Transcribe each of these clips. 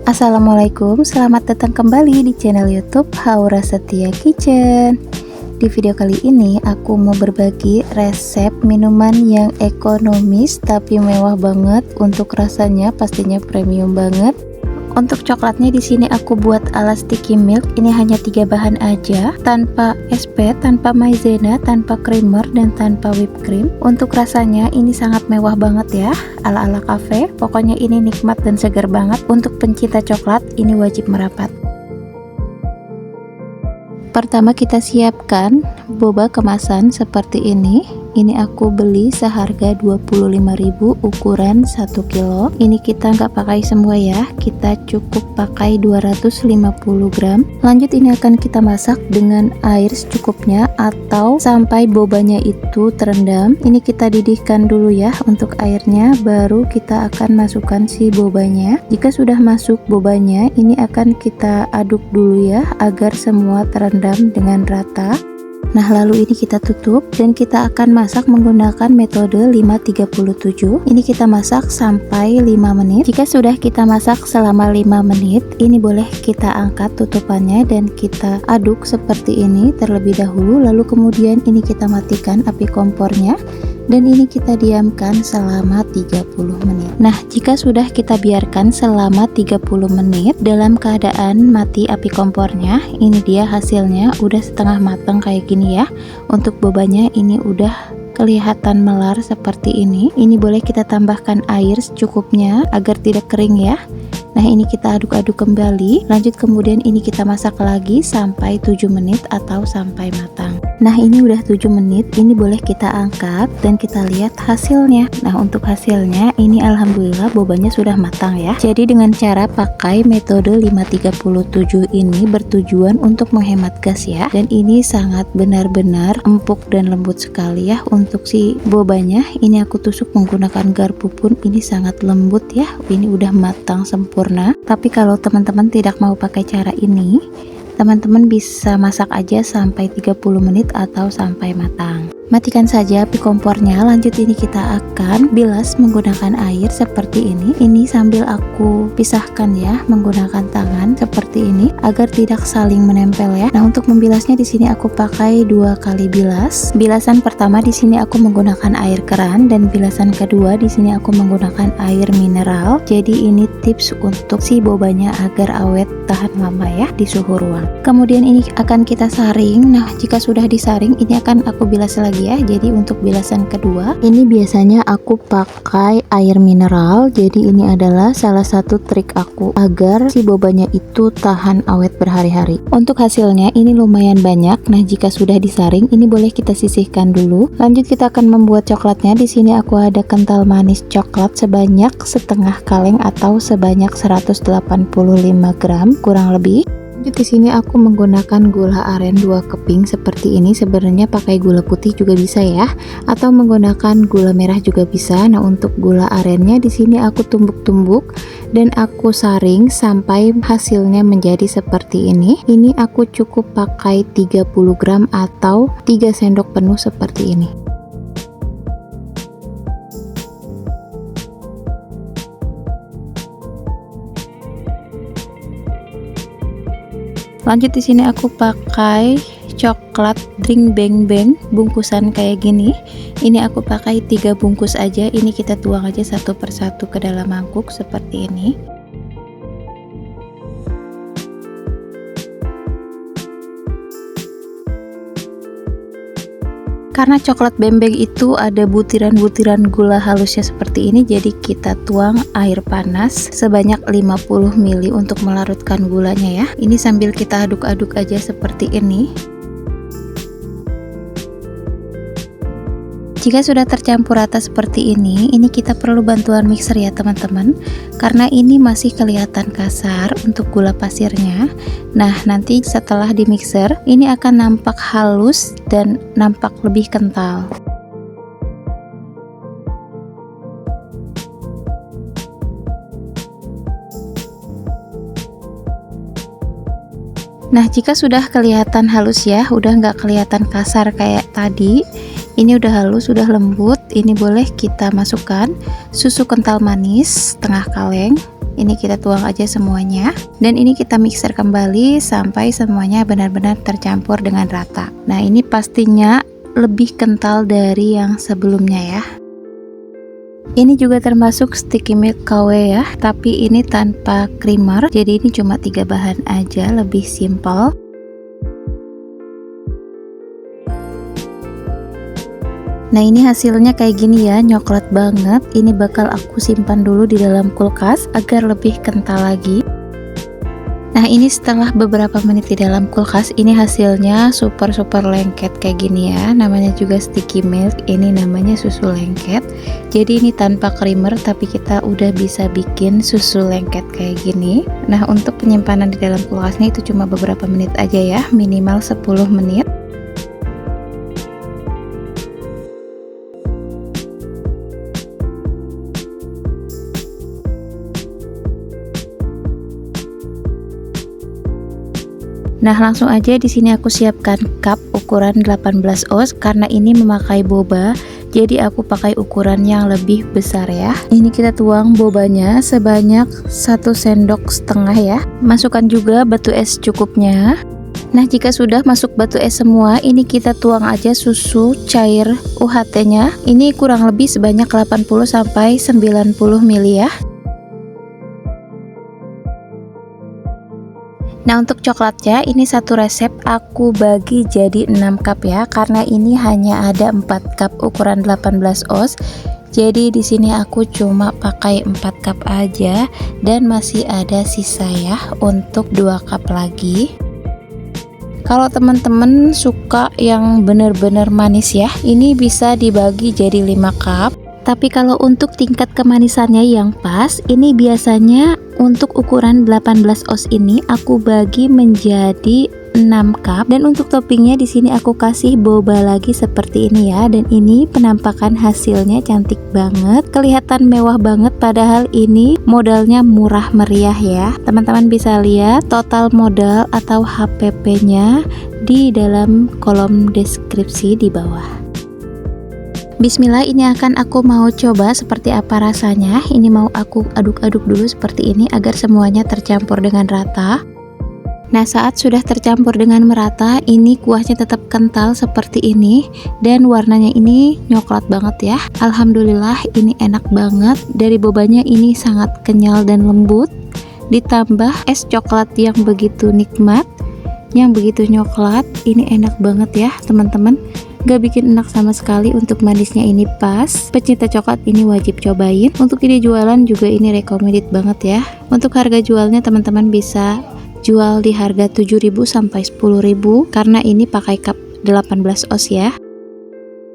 Assalamualaikum, selamat datang kembali di channel YouTube Haura Setia Kitchen. Di video kali ini aku mau berbagi resep minuman yang ekonomis tapi mewah banget. Untuk rasanya pastinya premium banget. Untuk coklatnya di sini aku buat ala sticky milk. Ini hanya 3 bahan aja, tanpa SP, tanpa maizena, tanpa creamer, dan tanpa whipped cream. Untuk rasanya ini sangat mewah banget ya, ala-ala cafe. Pokoknya ini nikmat dan segar banget. Untuk pencinta coklat ini wajib merapat. Pertama kita siapkan boba kemasan seperti ini. Ini aku beli seharga 25.000 ukuran 1 kilo. Ini kita nggak pakai semua ya, kita cukup pakai 250 gram. Lanjut ini akan kita masak dengan air secukupnya atau sampai bobanya itu terendam. Ini kita didihkan dulu ya untuk airnya, baru kita akan masukkan si bobanya. Jika sudah masuk bobanya, ini akan kita aduk dulu ya agar semua terendam dengan rata. Nah, lalu ini kita tutup dan kita akan masak menggunakan metode 5-37. Ini kita masak sampai 5 menit. Jika sudah kita masak selama 5 menit, ini boleh kita angkat tutupannya dan kita aduk seperti ini terlebih dahulu. Lalu kemudian ini kita matikan api kompornya. Dan ini kita diamkan selama 30 menit. Nah, jika sudah kita biarkan selama 30 menit dalam keadaan mati api kompornya, ini dia hasilnya udah setengah matang kayak gini ya. Untuk bobanya ini udah kelihatan melar seperti ini. Ini boleh kita tambahkan air secukupnya agar tidak kering ya. Nah, ini kita aduk-aduk kembali. Lanjut kemudian ini kita masak lagi sampai 7 menit atau sampai matang. Nah, ini udah 7 menit. Ini boleh kita angkat dan kita lihat hasilnya. Nah, untuk hasilnya ini alhamdulillah bobanya sudah matang ya. Jadi dengan cara pakai metode 5-37 ini bertujuan untuk menghemat gas ya. Dan ini sangat benar-benar empuk dan lembut sekali ya. Untuk si bobanya ini aku tusuk menggunakan garpu pun ini sangat lembut ya. Ini udah matang sempurna. Tapi kalau teman-teman tidak mau pakai cara ini, teman-teman bisa masak aja sampai 30 menit atau sampai matang. Matikan saja api kompornya. Lanjut ini kita akan bilas menggunakan air seperti ini. Ini sambil aku pisahkan ya menggunakan tangan seperti ini agar tidak saling menempel ya. Nah, untuk membilasnya di sini aku pakai 2 kali bilas. Bilasan pertama di sini aku menggunakan air keran dan bilasan kedua di sini aku menggunakan air mineral. Jadi ini tips untuk si bobanya agar awet tahan lama ya di suhu ruang. Kemudian ini akan kita saring. Nah, jika sudah disaring ini akan aku bilas lagi ya. Jadi untuk bilasan kedua ini biasanya aku pakai air mineral. Jadi ini adalah salah satu trik aku agar si bobanya itu tahan awet berhari-hari. Untuk hasilnya ini lumayan banyak. Nah, jika sudah disaring ini boleh kita sisihkan dulu. Lanjut kita akan membuat coklatnya. Di sini aku ada kental manis coklat sebanyak setengah kaleng atau sebanyak 185 gram kurang lebih. Di sini aku menggunakan gula aren 2 keping seperti ini. Sebenarnya pakai gula putih juga bisa ya, atau menggunakan gula merah juga bisa. Nah, untuk gula arennya di sini aku tumbuk-tumbuk dan aku saring sampai hasilnya menjadi seperti ini. Ini aku cukup pakai 30 gram atau 3 sendok penuh seperti ini. Lanjut di sini aku pakai coklat drink bang bang bungkusan kayak gini. Ini aku pakai 3 bungkus aja. Ini kita tuang aja satu persatu ke dalam mangkuk seperti ini. Karena coklat bembeng itu ada butiran-butiran gula halusnya seperti ini, jadi kita tuang air panas sebanyak 50 ml untuk melarutkan gulanya ya. Ini sambil kita aduk-aduk aja seperti ini. Jika sudah tercampur rata seperti ini kita perlu bantuan mixer ya teman-teman, karena ini masih kelihatan kasar untuk gula pasirnya. Nah, nanti setelah di mixer ini akan nampak halus dan nampak lebih kental. Nah, jika sudah kelihatan halus ya, udah nggak kelihatan kasar kayak tadi, ini udah halus, sudah lembut, ini boleh kita masukkan susu kental manis setengah kaleng. Ini kita tuang aja semuanya, dan ini kita mixer kembali sampai semuanya benar-benar tercampur dengan rata. Nah, ini pastinya lebih kental dari yang sebelumnya ya. Ini juga termasuk sticky milk KW ya, tapi ini tanpa creamer, jadi ini cuma 3 bahan aja, lebih simple. Nah, ini hasilnya kayak gini ya, coklat banget. Ini bakal aku simpan dulu di dalam kulkas agar lebih kental lagi. Nah, ini setelah beberapa menit di dalam kulkas, ini hasilnya super lengket kayak gini ya. Namanya juga sticky milk, ini namanya susu lengket. Jadi ini tanpa creamer, tapi kita udah bisa bikin susu lengket kayak gini. Nah, untuk penyimpanan di dalam kulkasnya itu cuma beberapa menit aja ya, minimal 10 menit. Nah, langsung aja di sini aku siapkan cup ukuran 18 oz karena ini memakai boba. Jadi aku pakai ukuran yang lebih besar ya. Ini kita tuang bobanya sebanyak 1,5 sendok ya. Masukkan juga batu es cukupnya. Nah, jika sudah masuk batu es semua, ini kita tuang aja susu cair UHT-nya. Ini kurang lebih sebanyak 80 sampai 90 ml ya. Nah, untuk coklatnya ini satu resep aku bagi jadi 6 cup ya, karena ini hanya ada 4 cup ukuran 18 oz. Jadi di sini aku cuma pakai 4 cup aja dan masih ada sisa ya untuk 2 cup lagi. Kalau teman-teman suka yang bener-bener manis ya, ini bisa dibagi jadi 5 cup. Tapi kalau untuk tingkat kemanisannya yang pas, ini biasanya untuk ukuran 18 oz ini aku bagi menjadi 6 cup, dan untuk toppingnya di sini aku kasih boba lagi seperti ini ya. Dan ini penampakan hasilnya cantik banget, kelihatan mewah banget, padahal ini modalnya murah meriah ya. Teman-teman bisa lihat total modal atau HPP-nya di dalam kolom deskripsi di bawah. Bismillah, ini akan aku mau coba seperti apa rasanya. Ini mau aku aduk-aduk dulu seperti ini agar semuanya tercampur dengan rata. Nah, saat sudah tercampur dengan merata, ini kuahnya tetap kental seperti ini dan warnanya ini coklat banget ya. Alhamdulillah, ini enak banget. Dari bobanya ini sangat kenyal dan lembut, ditambah es coklat yang begitu nikmat, yang begitu coklat. Ini enak banget ya teman-teman. Gak bikin enak sama sekali, untuk manisnya ini pas. Pecinta coklat ini wajib cobain. Untuk ide jualan juga ini recommended banget ya. Untuk harga jualnya teman-teman bisa jual di harga 7.000 sampai 10.000 karena ini pakai cup 18 oz ya.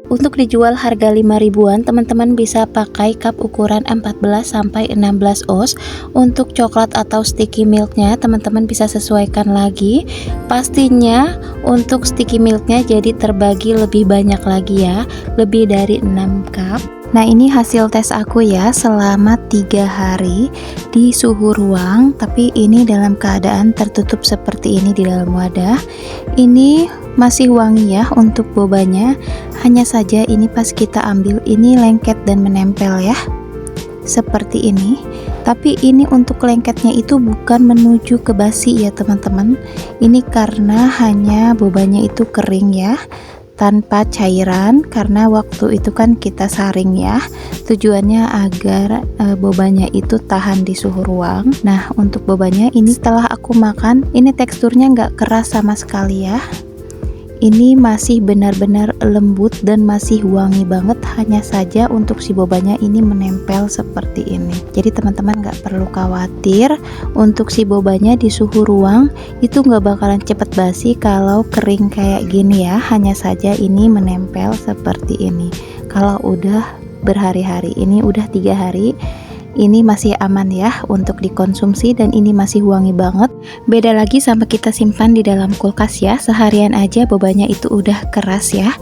Untuk dijual harga 5 ribuan, teman-teman bisa pakai cup ukuran 14 sampai 16 oz. Untuk coklat atau sticky milknya teman-teman bisa sesuaikan lagi. Pastinya untuk sticky milknya jadi terbagi lebih banyak lagi ya, lebih dari 6 cup. Nah, ini hasil tes aku ya selama 3 hari di suhu ruang, tapi ini dalam keadaan tertutup seperti ini di dalam wadah. Ini masih wangi ya untuk bobanya, hanya saja ini pas kita ambil ini lengket dan menempel ya seperti ini. Tapi ini untuk lengketnya itu bukan menuju ke basi ya teman-teman, ini karena hanya bobanya itu kering ya, tanpa cairan, karena waktu itu kan kita saring ya, tujuannya agar bobanya itu tahan di suhu ruang. Nah, untuk bobanya ini setelah aku makan, ini teksturnya nggak keras sama sekali ya. Ini masih benar-benar lembut dan masih wangi banget, hanya saja untuk si bobanya ini menempel seperti ini. Jadi teman-teman nggak perlu khawatir, untuk si bobanya di suhu ruang itu nggak bakalan cepet basi kalau kering kayak gini ya, hanya saja ini menempel seperti ini. Kalau udah berhari-hari, ini udah 3 hari, ini masih aman ya untuk dikonsumsi dan ini masih wangi banget. Beda lagi sama kita simpan di dalam kulkas ya, seharian aja bobanya itu udah keras ya.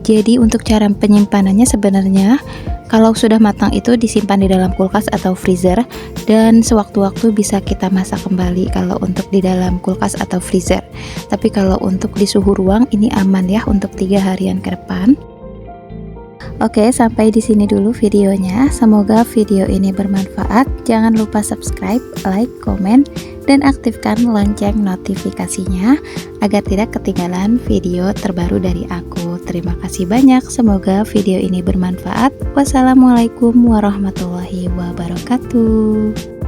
Jadi untuk cara penyimpanannya sebenarnya kalau sudah matang itu disimpan di dalam kulkas atau freezer, dan sewaktu-waktu bisa kita masak kembali kalau untuk di dalam kulkas atau freezer. Tapi kalau untuk di suhu ruang ini aman ya untuk 3 harian ke depan. Oke, sampai di sini dulu videonya. Semoga video ini bermanfaat. Jangan lupa subscribe, like, komen, dan aktifkan lonceng notifikasinya agar tidak ketinggalan video terbaru dari aku. Terima kasih banyak. Semoga video ini bermanfaat. Wassalamualaikum warahmatullahi wabarakatuh.